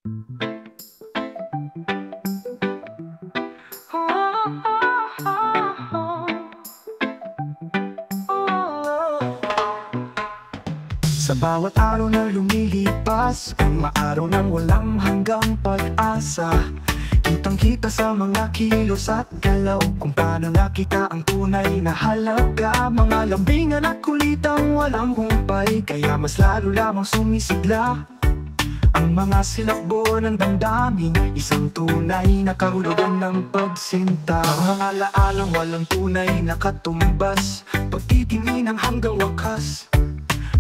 Sa bawat araw na lumilipas, ang maaraw ng walang hanggang pag-asa. Kitang-kita sa mga kilos at galaw kung paano nakita ang tunay na halaga. Mga lambingan at kulitang walang humpay, kaya mas lalo lamang sumisigla ang mga silakbo ng damdamin. Isang tunay na kahulugan ng pagsinta. Ang alaalang walang tunay na katumbas, pagtitingin hanggang wakas.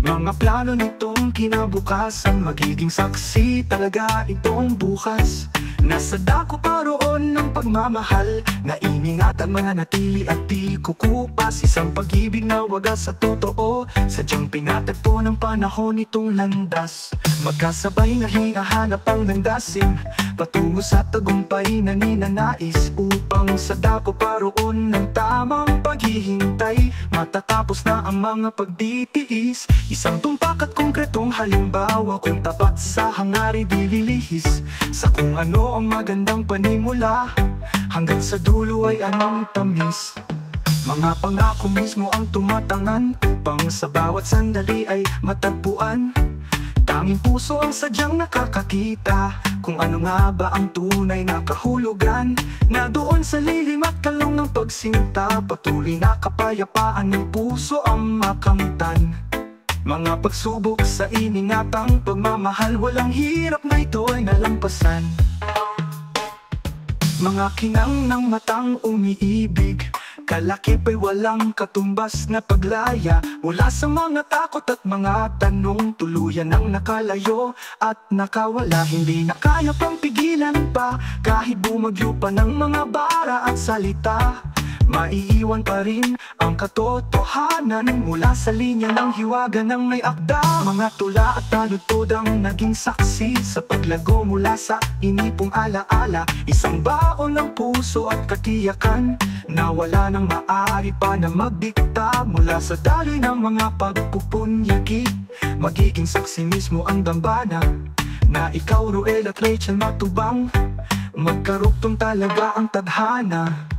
Mga plano nitong kinabukasan, magiging saksi talaga itong bukas. Nasa dako pa roon ng pagmamahal, na iningatan mananatili at di kukupas. Isang pag-ibig na wagas sa totoo, sadyang pinatagpo ng panahon itong landas. Magkasabay na hinahanap ang landasin, patungo sa tagumpay na ninanais. Upang sa dako pa roon ng tamang paghihintay, matatapos na ang mga pagtitiis. Isang tumpak at konkretong halimbawa, kung tapat sa hangarin di lilihis. Sa kung ano ang magandang panimula, hanggang sa dulo ay anong tamis. Mga pangako mismo ang tumatangan, upang sa bawat sandali ay matagpuan. Tanging puso ang sadyang nakakakita, kung ano nga ba ang tunay na kahulugan. Na doon sa lilim at kalong ng pagsinta, patuloy na kapayapaan ng puso ang makamtan. Mga pagsubok sa iningatang pagmamahal, walang hirap na ito ay nalampasan. Mga kinang ng matang umiibig, kalakip ay walang katumbas na paglaya. Mula sa mga takot at mga tanong, tuluyan ang nakalayo at nakawala. Hindi na kaya pang pigilan pa, kahit bumagyo pa ng mga bara at salita. Maiiwan pa rin ang katotohanan mula sa linya ng hiwaga ng may akda. Mga tula at taludtod ang naging saksi sa paglago mula sa inipong alaala. Isang baon ng puso at katiyakan, na wala nang maaari pa na magdikta. Mula sa daloy ng mga pagpupunyagi, magiging saksi mismo ang dambana, na ikaw, Ruel at Rachel Matubang, magkaruktong talaga ang tadhana.